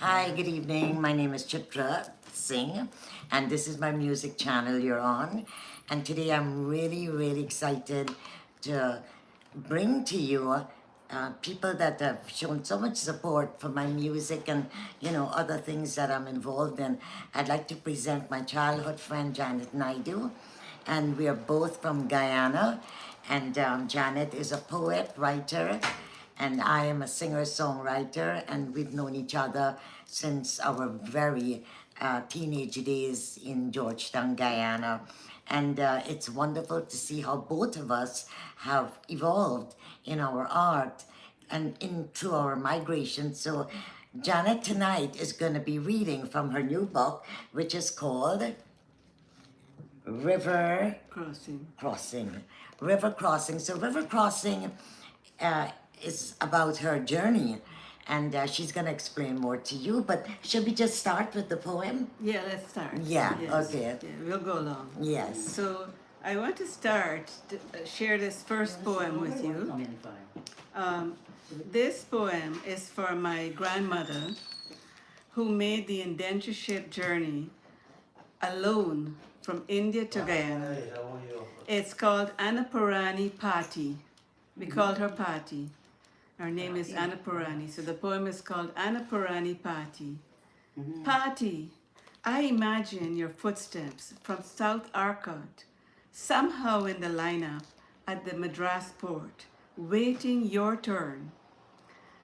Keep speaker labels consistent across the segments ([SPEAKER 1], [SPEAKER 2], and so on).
[SPEAKER 1] Hi, good evening. My name is Chitra Singh, and this is my music channel you're on. And today I'm really excited to bring to you people that have shown so much support for my music and other things that I'm involved in. I'd like to present my childhood friend Janet Naidu, and we are both from Guyana. And Janet is a poet, writer, and I am a singer-songwriter, and we've known each other since our very teenage days in Georgetown, Guyana. And it's wonderful to see how both of us have evolved in our art and through our migration. So Janet tonight is going to be reading from her new book, which is called River Crossing. River Crossing. So River Crossing is about her journey, and she's going to explain more to you. But should we just start with the poem?
[SPEAKER 2] Yeah, let's start.
[SPEAKER 1] Yeah,
[SPEAKER 2] yes.
[SPEAKER 1] okay.
[SPEAKER 2] Yeah, we'll go along.
[SPEAKER 1] Yes.
[SPEAKER 2] So I want to start to share this first poem with you. This poem is for my grandmother who made the indentureship journey alone from India to Guyana. It's called Annapurani Pati. We called her Pati. Her name is Annapurani, so the poem is called Annapurani Pati. Pati, I imagine your footsteps from South Arcot, somehow in the lineup at the Madras port, waiting your turn.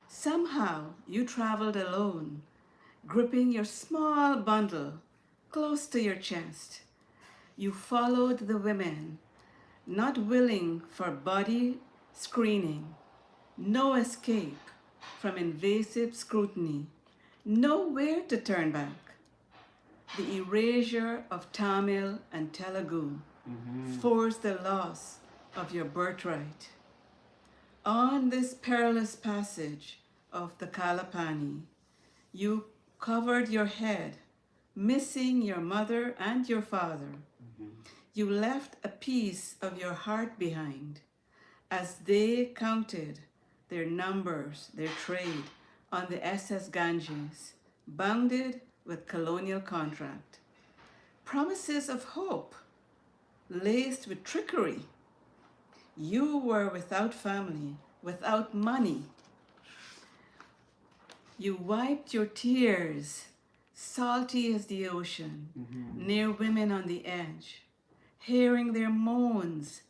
[SPEAKER 2] Somehow you traveled alone, gripping your small bundle close to your chest. You followed the women, not willing for body screening, no escape from invasive scrutiny, nowhere to turn back. The erasure of Tamil and Telugu forced the loss of your birthright. On this perilous passage of the Kalapani, you covered your head, missing your mother and your father. You left a piece of your heart behind as they counted their numbers, their trade on the SS Ganges, bounded with colonial contract. Promises of hope, laced with trickery. You were without family, without money. You wiped your tears, salty as the ocean, near women on the edge, hearing their moans.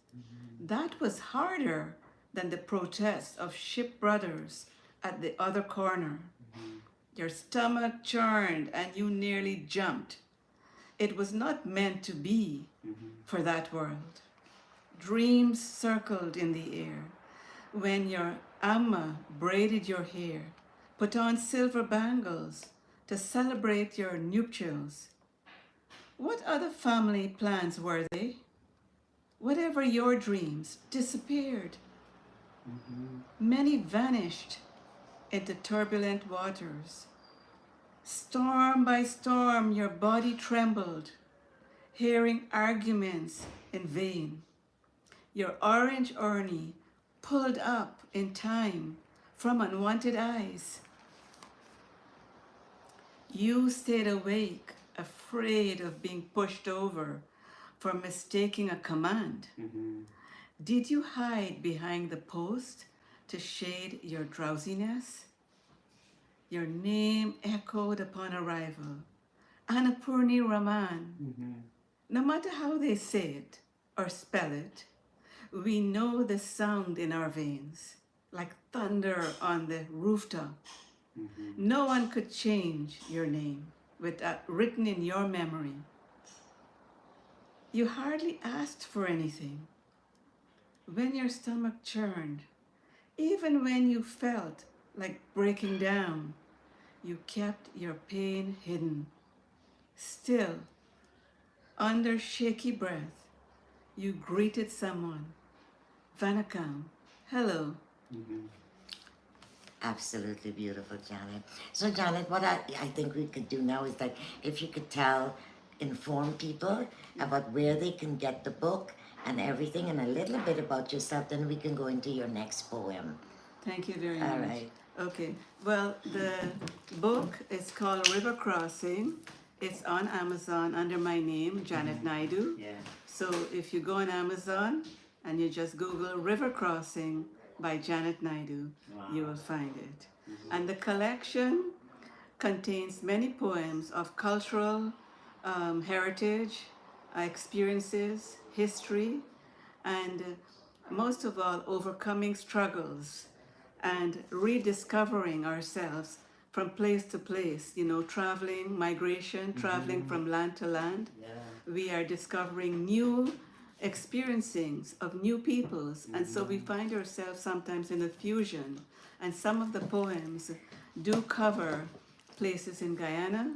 [SPEAKER 2] That was harder than the protest of ship brothers at the other corner. Your stomach churned and you nearly jumped. It was not meant to be for that world. Dreams circled in the air when your amma braided your hair, put on silver bangles to celebrate your nuptials. What other family plans were they? Whatever your dreams disappeared. Many vanished into turbulent waters. Storm by storm, your body trembled, hearing arguments in vain. Your orange urnie pulled up in time from unwanted eyes. You stayed awake, afraid of being pushed over for mistaking a command. Did you hide behind the post to shade your drowsiness? Your name echoed upon arrival, Annapurni Raman. No matter how they say it or spell it, we know the sound in our veins, like thunder on the rooftop. No one could change your name written in your memory. You hardly asked for anything. When your stomach churned, even when you felt like breaking down, you kept your pain hidden. Still, under shaky breath, you greeted someone. Vanakkam, hello.
[SPEAKER 1] Absolutely beautiful, Janet. So, Janet, what I think we could do now is that if you could inform people about where they can get the book and everything, and a little bit about yourself, then we can go into your next poem.
[SPEAKER 2] Thank you very much.
[SPEAKER 1] All right.
[SPEAKER 2] Okay. Well, the book is called River Crossing. It's on Amazon under my name, Janet Naidu.
[SPEAKER 3] Yeah.
[SPEAKER 2] So if you go on Amazon and you just Google River Crossing by Janet Naidu, you will find it. And the collection contains many poems of cultural heritage, experiences, history, and most of all, overcoming struggles and rediscovering ourselves from place to place, you know, traveling, migration, traveling from land to land.
[SPEAKER 3] Yeah.
[SPEAKER 2] We are discovering new experiencings of new peoples, and so we find ourselves sometimes in a fusion. And some of the poems do cover places in Guyana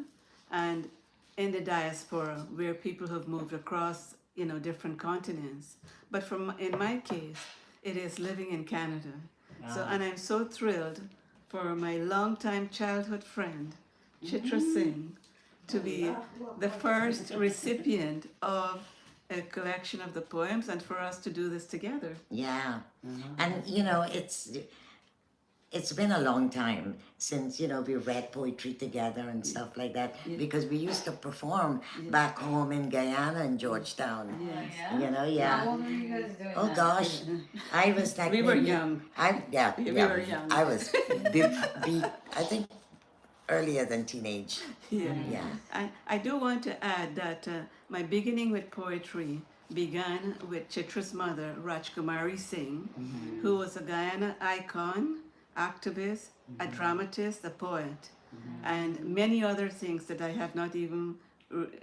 [SPEAKER 2] and in the diaspora where people have moved across, you know, different continents. But in my case, it is living in Canada. So, and I'm so thrilled for my longtime childhood friend, Chitra Singh, to be the first recipient of a collection of the poems and for us to do this together.
[SPEAKER 1] Yeah. And you know, it's been a long time since, you know, we read poetry together and stuff like that, because we used to perform back home in Guyana and Georgetown.
[SPEAKER 2] Yes.
[SPEAKER 1] You know,
[SPEAKER 4] How old were you guys doing
[SPEAKER 1] Oh
[SPEAKER 4] that?
[SPEAKER 1] gosh, I was like
[SPEAKER 2] We were
[SPEAKER 1] maybe-
[SPEAKER 2] young.
[SPEAKER 1] We
[SPEAKER 2] were young.
[SPEAKER 1] I was I think earlier than teenage.
[SPEAKER 2] Yeah.
[SPEAKER 1] Yeah.
[SPEAKER 2] I do want to add that my beginning with poetry began with Chitra's mother, Rajkumari Singh, who was a Guyana icon, activist, a dramatist, a poet, and many other things that I have not even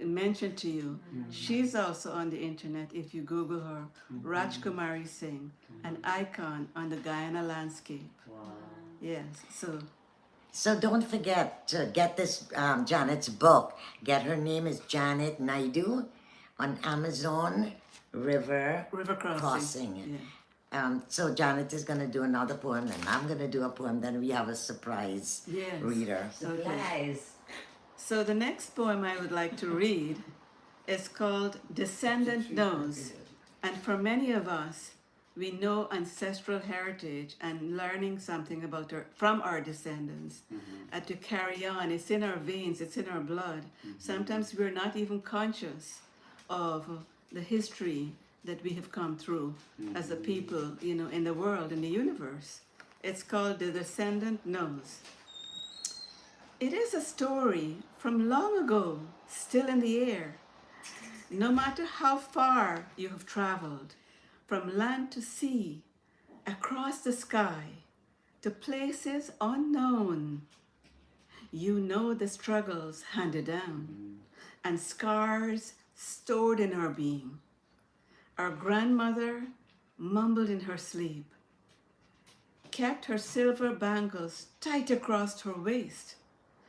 [SPEAKER 2] mentioned to you. She's also on the internet if you Google her, Rajkumari Singh, an icon on the Guyana landscape.
[SPEAKER 3] Wow.
[SPEAKER 2] Yes,
[SPEAKER 1] So don't forget to get this Janet's book. Get her name is Janet Naidu on Amazon River
[SPEAKER 2] River Crossing. Yeah.
[SPEAKER 1] So Janet is gonna do another poem, and I'm gonna do a poem. Then we have a surprise
[SPEAKER 2] Yes.
[SPEAKER 1] reader.
[SPEAKER 4] Supplies.
[SPEAKER 2] So the next poem I would like to read is called Descendant Knows. And for many of us, we know ancestral heritage and learning something about from our descendants and to carry on. It's in our veins, it's in our blood. Sometimes we're not even conscious of the history that we have come through as a people, you know, in the world, in the universe. It's called The Descendant Knows. It is a story from long ago, still in the air. No matter how far you have traveled, from land to sea, across the sky, to places unknown, you know the struggles handed down and scars stored in our being. Our grandmother mumbled in her sleep, kept her silver bangles tight across her waist.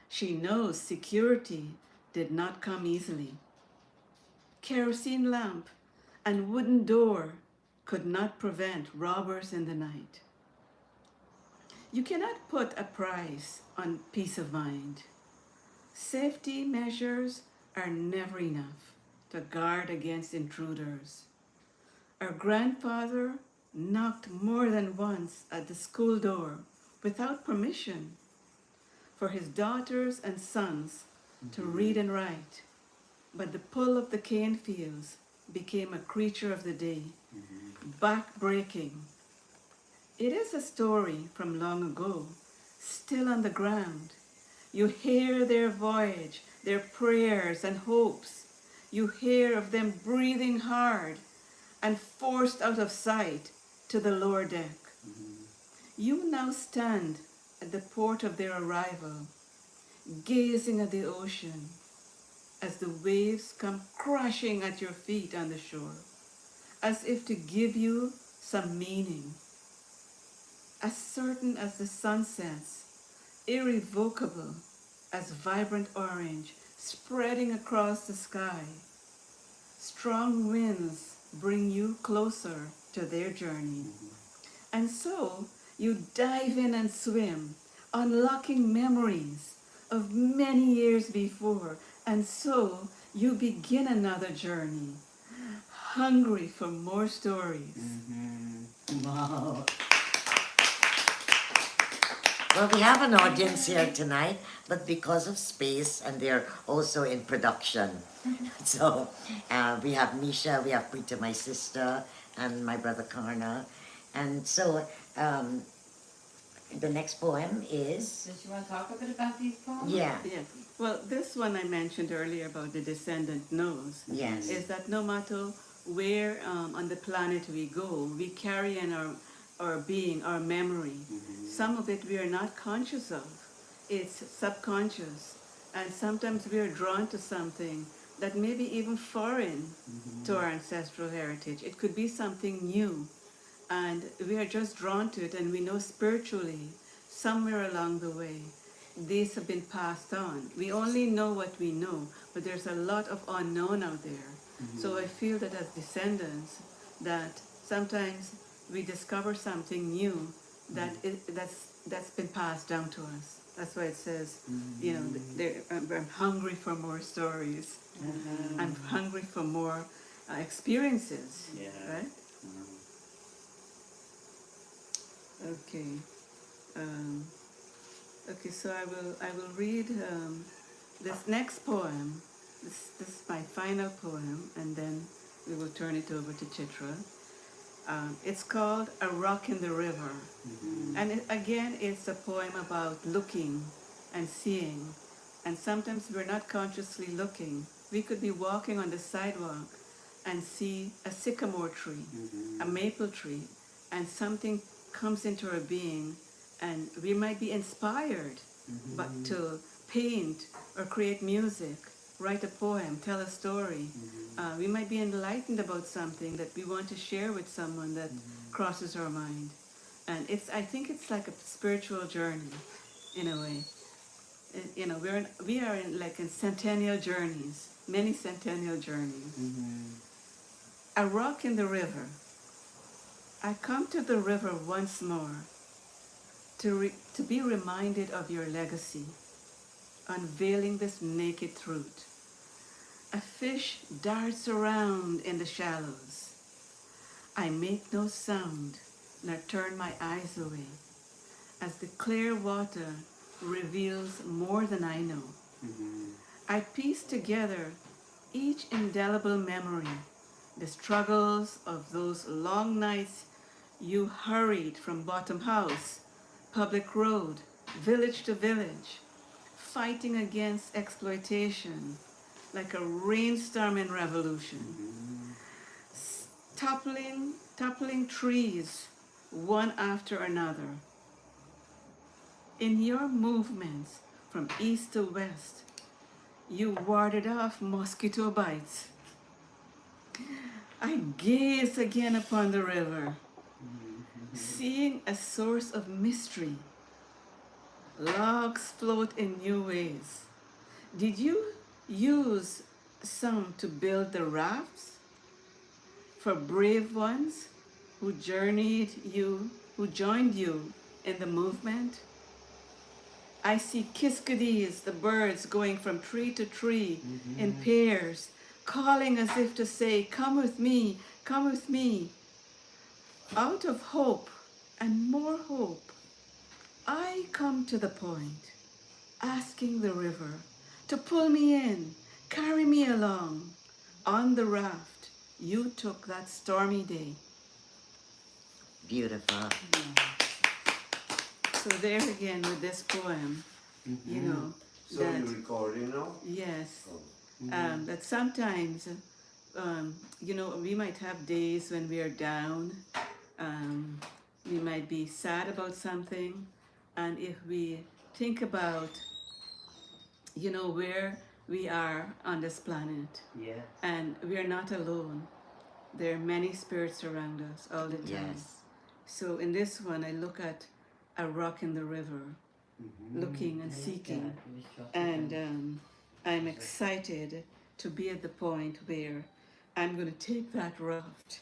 [SPEAKER 2] She knows security did not come easily. Kerosene lamp and wooden door could not prevent robbers in the night. You cannot put a price on peace of mind. Safety measures are never enough to guard against intruders. Our grandfather knocked more than once at the school door without permission for his daughters and sons to read and write, but the pull of the cane fields became a creature of the day, back-breaking. It is a story from long ago, still on the ground. You hear their voyage, their prayers and hopes. You hear of them breathing hard and forced out of sight to the lower deck. You now stand at the port of their arrival, gazing at the ocean as the waves come crashing at your feet on the shore, as if to give you some meaning. As certain as the sunsets, irrevocable as vibrant orange spreading across the sky. Strong winds bring you closer to their journey. And so you dive in and swim, unlocking memories of many years before. And so you begin another journey, hungry for more stories.
[SPEAKER 3] Wow.
[SPEAKER 1] Well, we have an audience here tonight, but because of space, and they're also in production. So we have Misha, we have Prita, my sister, and my brother Karna. And so the next poem is,
[SPEAKER 4] Did you want to talk a bit about these poems?
[SPEAKER 1] yeah,
[SPEAKER 2] Yes. Well, this one I mentioned earlier about the descendant knows
[SPEAKER 1] yes,
[SPEAKER 2] is that no matter where on the planet we go, we carry in our being, our memory. Some of it we are not conscious of. It's subconscious. And sometimes we are drawn to something that may be even foreign to our ancestral heritage. It could be something new. And we are just drawn to it, and we know spiritually, somewhere along the way, these have been passed on. We only know what we know, but there's a lot of unknown out there. So I feel that as descendants, that sometimes we discover something new that's been passed down to us. That's why it says, you know, I'm hungry for more stories. I'm hungry for more experiences, right? Okay. Um, okay, so I will read this next poem. This is my final poem, and then we will turn it over to Chitra. It's called A Rock in the River. And again, it's a poem about looking and seeing. And sometimes we're not consciously looking. We could be walking on the sidewalk and see a sycamore tree, a maple tree, and something comes into our being, and we might be inspired but to paint or create music, write a poem, tell a story. We might be enlightened about something that we want to share with someone that crosses our mind. And I think it's like a spiritual journey, in a way. You know, we are in centennial journeys, many centennial journeys. A rock in the river. I come to the river once more to be reminded of your legacy, unveiling this naked truth. A fish darts around in the shallows. I make no sound, nor turn my eyes away, as the clear water reveals more than I know. I piece together each indelible memory, the struggles of those long nights you hurried from bottom house, public road, village to village, fighting against exploitation like a rainstorm in revolution, toppling trees one after another. In your movements from east to west, you warded off mosquito bites. I gaze again upon the river, seeing a source of mystery. Logs float in new ways. Did you use some to build the rafts for brave ones who joined you in the movement? I see kiskadis, the birds going from tree to tree in pairs, calling as if to say, come with me, come with me. Out of hope and more hope, I come to the point, asking the river to pull me in, carry me along on the raft you took that stormy day.
[SPEAKER 1] beautiful.
[SPEAKER 2] So there again with this poem, you know,
[SPEAKER 3] So
[SPEAKER 2] that
[SPEAKER 3] you're recording now?
[SPEAKER 2] yes, that sometimes, you know, we might have days when we are down, we might be sad about something, and if we think about, you know, where we are on this planet, and we are not alone. There are many spirits around us all the time.
[SPEAKER 1] Yes.
[SPEAKER 2] So in this one, I look at a rock in the river, looking and seeking, and I'm excited to be at the point where I'm going to take that raft,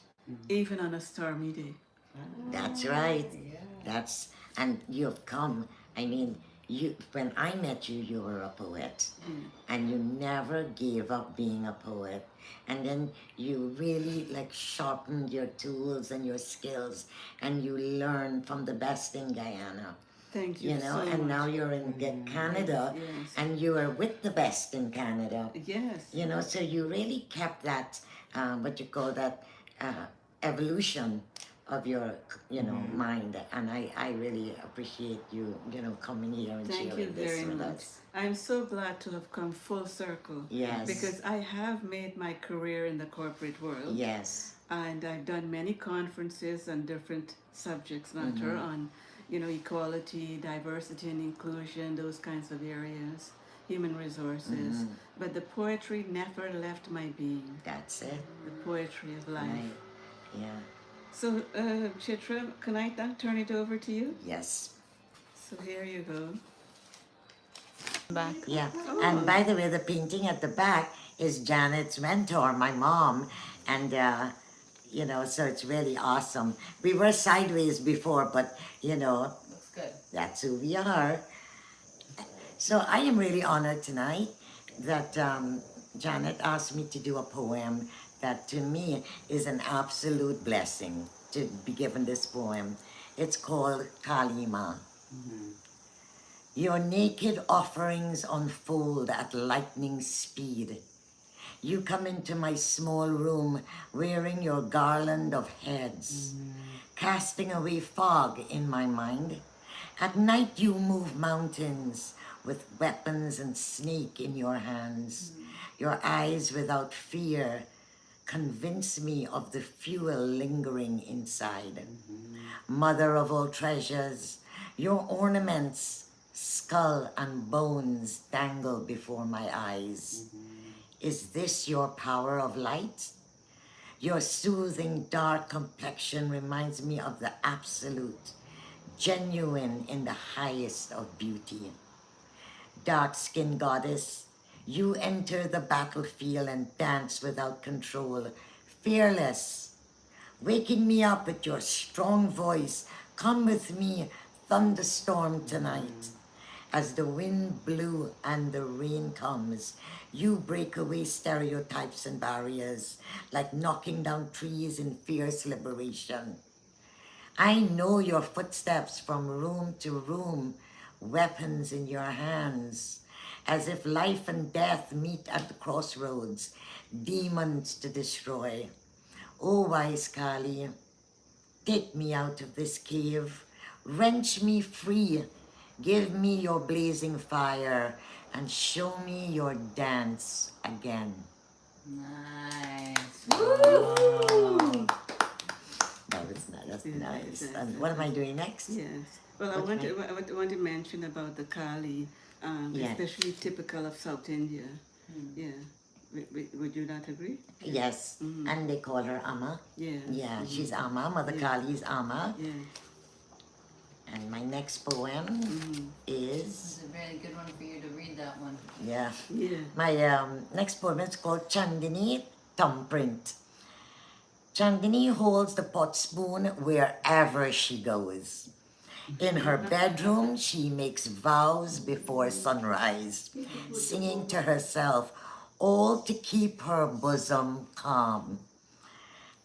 [SPEAKER 2] even on a stormy day.
[SPEAKER 1] That's right. And you've come. I mean, when I met you, you were a poet, and you never gave up being a poet. And then you really like sharpened your tools and your skills, and you learned from the best in Guyana.
[SPEAKER 2] Thank you
[SPEAKER 1] You know,
[SPEAKER 2] so
[SPEAKER 1] and now
[SPEAKER 2] much.
[SPEAKER 1] you're in Canada,
[SPEAKER 2] Yes.
[SPEAKER 1] and you are with the best in Canada.
[SPEAKER 2] Yes.
[SPEAKER 1] You know, so you really kept that, what you call that, evolution of your, you know, mind. And I really appreciate you, you know, coming here and
[SPEAKER 2] Thank you
[SPEAKER 1] sharing this
[SPEAKER 2] very
[SPEAKER 1] with
[SPEAKER 2] much.
[SPEAKER 1] us.
[SPEAKER 2] I'm so glad to have come full circle.
[SPEAKER 1] Yes.
[SPEAKER 2] Because I have made my career in the corporate world.
[SPEAKER 1] Yes.
[SPEAKER 2] And I've done many conferences on different subjects matter on, you know, equality, diversity and inclusion, those kinds of areas, human resources. But the poetry never left my being.
[SPEAKER 1] That's it.
[SPEAKER 2] The poetry of life.
[SPEAKER 1] Right. Yeah.
[SPEAKER 2] So, Chitra, can I turn it over to you?
[SPEAKER 1] Yes.
[SPEAKER 2] So here you go.
[SPEAKER 4] Back.
[SPEAKER 1] Yeah. And by the way, the painting at the back is Janet's mentor, my mom. And, you know, so it's really awesome. We were sideways before, but, you know,
[SPEAKER 4] Looks good.
[SPEAKER 1] that's who we are. So I am really honored tonight that Janet asked me to do a poem that to me is an absolute blessing to be given this poem. It's called Kalima. Your naked offerings unfold at lightning speed. You come into my small room wearing your garland of heads, casting away fog in my mind. At night you move mountains with weapons and snake in your hands. Your eyes without fear convince me of the fuel lingering inside. Mother of all treasures, your ornaments, skull and bones dangle before my eyes. Is this your power of light? Your soothing dark complexion reminds me of the absolute, genuine in the highest of beauty. Dark-skinned goddess, you enter the battlefield and dance without control, fearless, waking me up with your strong voice. Come with me, thunderstorm tonight. As the wind blew and the rain comes, you break away stereotypes and barriers, like knocking down trees in fierce liberation. I know your footsteps from room to room, weapons in your hands, as if life and death meet at the crossroads, demons to destroy. O wise Kali, take me out of this cave, wrench me free, give me your blazing fire, and show me your dance again.
[SPEAKER 4] Nice.
[SPEAKER 2] Woo!
[SPEAKER 1] That's
[SPEAKER 2] Yeah,
[SPEAKER 1] nice.
[SPEAKER 2] yes,
[SPEAKER 1] And what am I doing next?
[SPEAKER 2] Yes. Well, I
[SPEAKER 1] What's
[SPEAKER 2] want to mention about the Kali,
[SPEAKER 1] Yeah.
[SPEAKER 2] especially typical of South India. Yeah. Would you not agree?
[SPEAKER 1] Yes, and they call her Amma.
[SPEAKER 2] Yes.
[SPEAKER 1] Yeah, she's Amma. Mother
[SPEAKER 2] Yeah.
[SPEAKER 1] Kali is Amma.
[SPEAKER 2] Yeah.
[SPEAKER 1] And my next poem is,
[SPEAKER 4] It's a very good one for you to read that one.
[SPEAKER 1] yeah,
[SPEAKER 2] Yeah.
[SPEAKER 1] my next poem is called Chandini Thumbprint. Chandini holds the pot spoon wherever she goes. In her bedroom, she makes vows before sunrise, singing to herself, all to keep her bosom calm.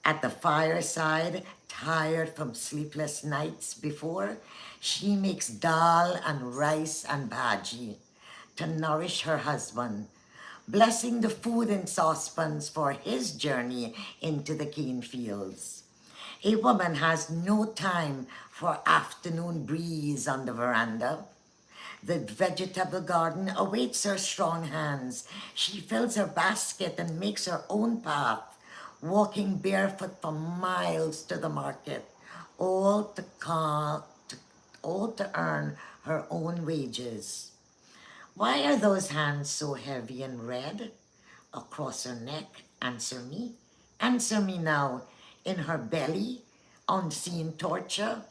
[SPEAKER 1] At the fireside, tired from sleepless nights before, she makes dal and rice and bhaji to nourish her husband, blessing the food in saucepans for his journey into the cane fields. A woman has no time for afternoon breeze on the veranda. The vegetable garden awaits her strong hands. She fills her basket and makes her own path, walking barefoot for miles to the market, all to earn her own wages. Why are those hands so heavy and red across her neck? Answer me. Answer me now. In her belly, unseen torture,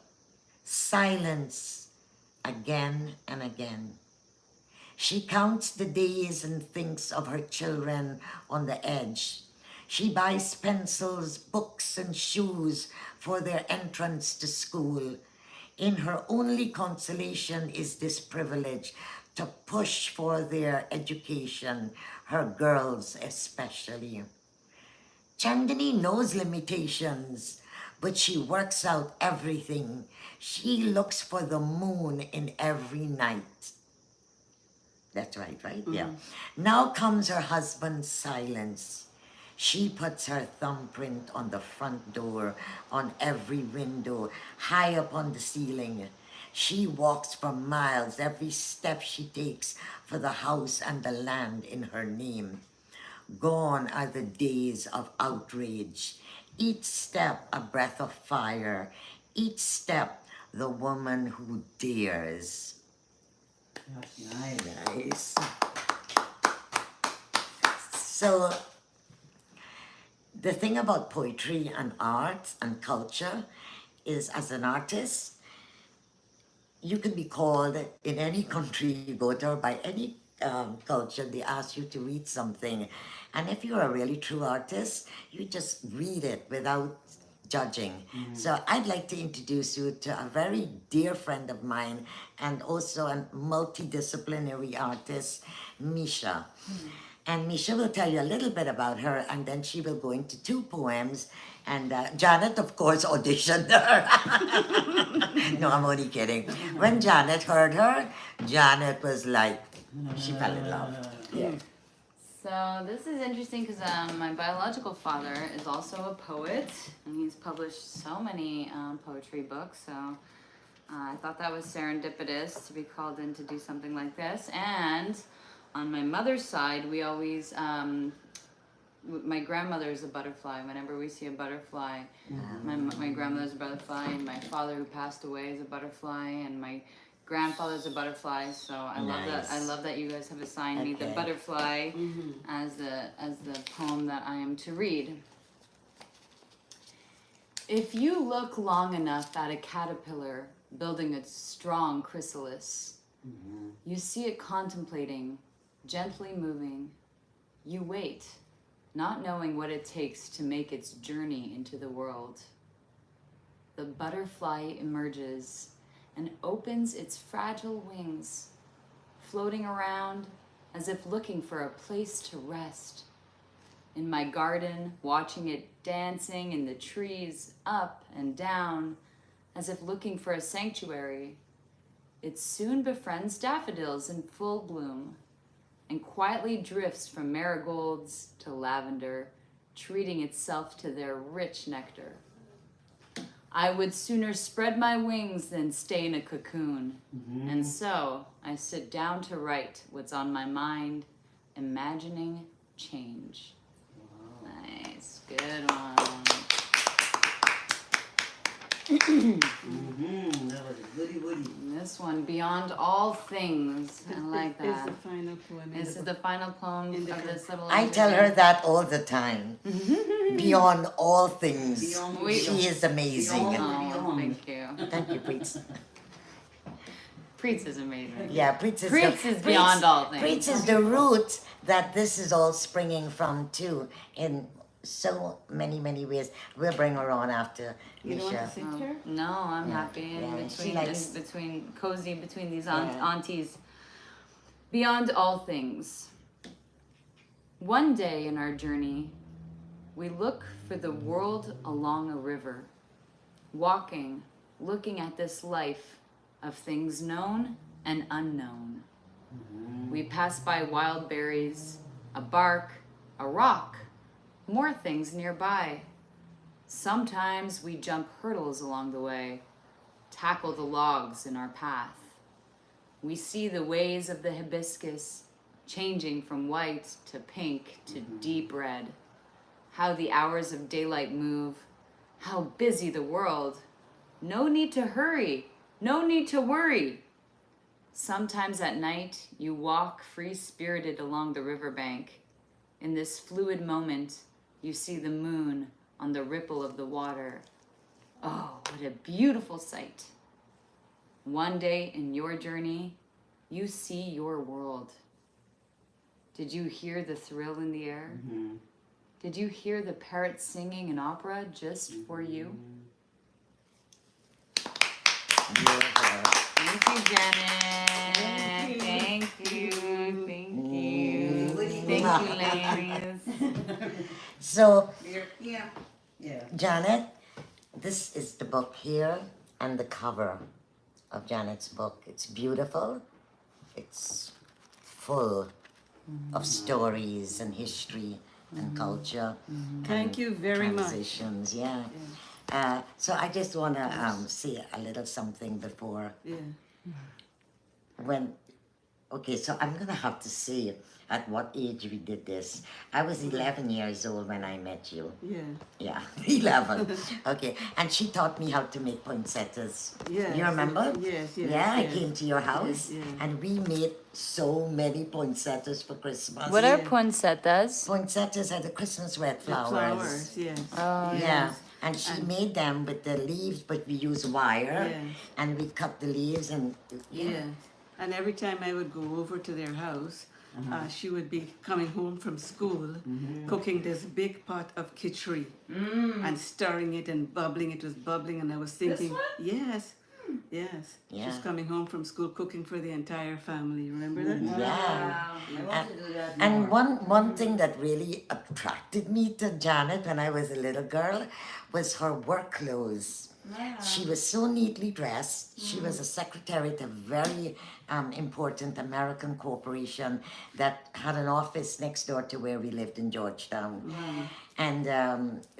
[SPEAKER 1] silence again and again. She counts the days and thinks of her children on the edge. She buys pencils, books, and shoes for their entrance to school. In her only consolation is this privilege to push for their education, her girls especially. Chandini knows limitations, but she works out everything. She looks for the moon in every night. That's right, right? Yeah. Now comes her husband's silence. She puts her thumbprint on the front door, on every window, high up on the ceiling. She walks for miles, every step she takes for the house and the land in her name. Gone are the days of outrage. Each step a breath of fire. Each step the woman who dares.
[SPEAKER 3] That's nice.
[SPEAKER 1] Nice. So, the thing about poetry and art and culture is, as an artist, you can be called in any country you go to or by any culture. They ask you to read something, and if you're a really true artist, you just read it without judging. So I'd like to introduce you to a very dear friend of mine and also a multidisciplinary artist, Misha. And Misha will tell you a little bit about her, and then she will go into 2 poems. And Janet, of course, auditioned her. No, I'm only kidding. When Janet heard her, Janet was like, she fell in love. Yeah.
[SPEAKER 4] So this is interesting because my biological father is also a poet, and he's published so many poetry books. So I thought that was serendipitous to be called in to do something like this. And on my mother's side, we always, my grandmother is a butterfly. Whenever we see a butterfly, my grandmother's a butterfly, and my father who passed away is a butterfly, and my grandfather's a butterfly. So I love that. I love that you guys have assigned me the butterfly as the poem that I am to read. If you look long enough at a caterpillar building a strong chrysalis, you see it contemplating, gently moving. You wait, not knowing what it takes to make its journey into the world. The butterfly emerges and opens its fragile wings, floating around as if looking for a place to rest. In my garden, watching it dancing in the trees, up and down, as if looking for a sanctuary, it soon befriends daffodils in full bloom and quietly drifts from marigolds to lavender, treating itself to their rich nectar. I would sooner spread my wings than stay in a cocoon. And so I sit down to write what's on my mind, imagining change. Wow. Nice, good one.
[SPEAKER 3] That was a goody woody.
[SPEAKER 4] And this one, Beyond All Things. I like
[SPEAKER 2] It's
[SPEAKER 4] that.
[SPEAKER 2] the final poem. in
[SPEAKER 4] This
[SPEAKER 2] the
[SPEAKER 4] is
[SPEAKER 2] book.
[SPEAKER 4] the final poem of this little
[SPEAKER 1] I tell her that all the time. Beyond all things.
[SPEAKER 3] Beyond-
[SPEAKER 1] She is amazing.
[SPEAKER 3] Beyond-
[SPEAKER 4] Oh, thank you.
[SPEAKER 1] Thank you, Preets.
[SPEAKER 4] Preets is amazing.
[SPEAKER 1] Yeah, Preets is,
[SPEAKER 4] Preets is beyond all things.
[SPEAKER 1] Preets is the root that this is all springing from too, in so many, many ways. We'll bring her on after
[SPEAKER 2] You don't want
[SPEAKER 1] Misha.
[SPEAKER 2] to sit here?
[SPEAKER 4] No, I'm
[SPEAKER 1] Yeah,
[SPEAKER 4] happy in
[SPEAKER 1] yeah, she
[SPEAKER 4] between,
[SPEAKER 1] likes-
[SPEAKER 4] cozy between these
[SPEAKER 1] Yeah.
[SPEAKER 4] aunties. Beyond all things. One day in our journey, we look for the world along a river, walking, looking at this life of things known and unknown. We pass by wild berries, a bark, a rock, more things nearby. Sometimes we jump hurdles along the way, tackle the logs in our path. We see the ways of the hibiscus changing from white to pink to deep red. How the hours of daylight move, how busy the world. No need to hurry, no need to worry. Sometimes at night, you walk free-spirited along the riverbank. In this fluid moment, you see the moon on the ripple of the water. Oh, what a beautiful sight. One day in your journey, you see your world. Did you hear the thrill in the air? Did you hear the parrots singing an opera just for you?
[SPEAKER 1] Beautiful.
[SPEAKER 4] Thank you, Janet. Thank you. Thank you. Thank you, ladies.
[SPEAKER 1] So,
[SPEAKER 3] Yeah.
[SPEAKER 1] Janet, this is the book here and the cover of Janet's book. It's beautiful. It's full of stories and history and culture.
[SPEAKER 2] Thank you very much.
[SPEAKER 1] Transitions, yeah. So I just want to say a little something before
[SPEAKER 2] Yeah.
[SPEAKER 1] okay, so I'm gonna have to say at what age we did this. I was 11 years old when I met you.
[SPEAKER 2] Yeah.
[SPEAKER 1] Yeah, 11. Okay, and she taught me how to make poinsettias.
[SPEAKER 2] Yes.
[SPEAKER 1] You remember?
[SPEAKER 2] Yes, yes,
[SPEAKER 1] Yeah,
[SPEAKER 2] yes.
[SPEAKER 1] I came to your house
[SPEAKER 2] yeah.
[SPEAKER 1] and we made so many poinsettias for Christmas.
[SPEAKER 4] What are
[SPEAKER 2] Yeah.
[SPEAKER 4] poinsettias?
[SPEAKER 1] Poinsettias are the Christmas red
[SPEAKER 2] The
[SPEAKER 1] flowers.
[SPEAKER 2] flowers, yes.
[SPEAKER 4] Oh,
[SPEAKER 1] Yeah, and she made them with the leaves, but we use wire,
[SPEAKER 2] Yeah.
[SPEAKER 1] and we cut the leaves and
[SPEAKER 2] Yeah. And every time I would go over to their house, she would be coming home from school, cooking this big pot of khichdi and stirring it and bubbling. It was bubbling, and I was thinking, yes, yes.
[SPEAKER 1] Yeah.
[SPEAKER 2] She's coming home from school cooking for the entire family. Remember that?
[SPEAKER 1] Yeah.
[SPEAKER 3] I want to do that
[SPEAKER 1] And
[SPEAKER 3] more.
[SPEAKER 1] one thing that really attracted me to Janet when I was a little girl was her work clothes. She was so neatly dressed. She was a secretary at a very important American corporation that had an office next door to where we lived in Georgetown. And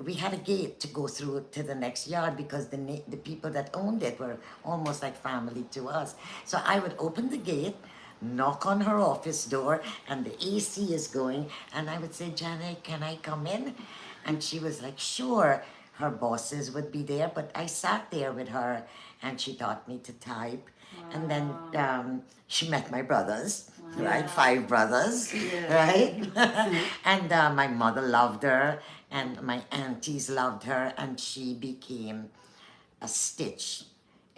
[SPEAKER 1] we had a gate to go through to the next yard because the people that owned it were almost like family to us. So I would open the gate, knock on her office door, and the AC is going, and I would say, Janet, can I come in? And she was like, sure. Her bosses would be there, but I sat there with her and she taught me to type. And then she met my brothers, right? 5 brothers, right? And my mother loved her and my aunties loved her, and she became a stitch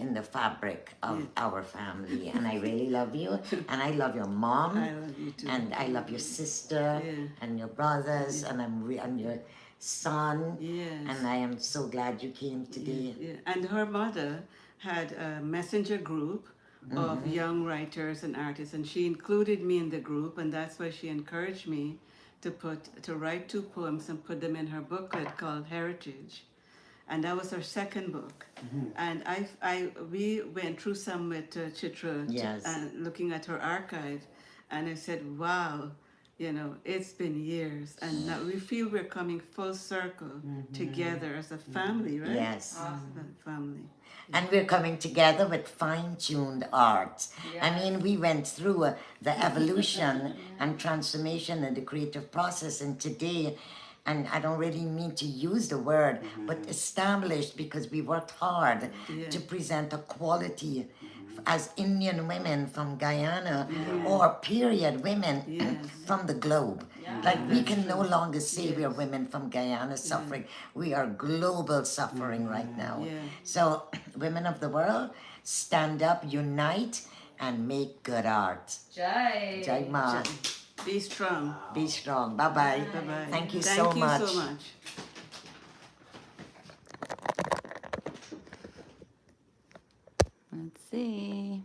[SPEAKER 1] in the fabric of our family. And I really love you, and I love your mom,
[SPEAKER 2] I love you too.
[SPEAKER 1] and I love your sister and your brothers, and I'm your son.
[SPEAKER 2] Yes.
[SPEAKER 1] And I am so glad you came today.
[SPEAKER 2] Yeah. And her mother had a messenger group of young writers and artists, and she included me in the group, and that's why she encouraged me to write 2 poems and put them in her booklet called Heritage. And that was her second book. And we went through some with Chitra,
[SPEAKER 1] Yes.
[SPEAKER 2] looking at her archive, and I said, wow, you know, it's been years, and now we feel we're coming full circle together as a family, right?
[SPEAKER 1] Yes.
[SPEAKER 2] As a family.
[SPEAKER 1] And we're coming together with fine-tuned art. I mean, we went through the evolution and transformation and the creative process, and today, and I don't really mean to use the word, but established, because we worked hard to present a quality as Indian women from Guyana or period women from the globe. Like we can no longer say we are women from Guyana suffering. We are global suffering right now. So women of the world, stand up, unite, and make good art.
[SPEAKER 4] Jai.
[SPEAKER 1] Jai Ma.
[SPEAKER 2] Be strong.
[SPEAKER 1] Be strong. Bye-bye.
[SPEAKER 2] Bye-bye.
[SPEAKER 1] Thank you
[SPEAKER 2] Thank
[SPEAKER 1] so
[SPEAKER 2] you
[SPEAKER 1] much.
[SPEAKER 2] so much.
[SPEAKER 4] Let's see.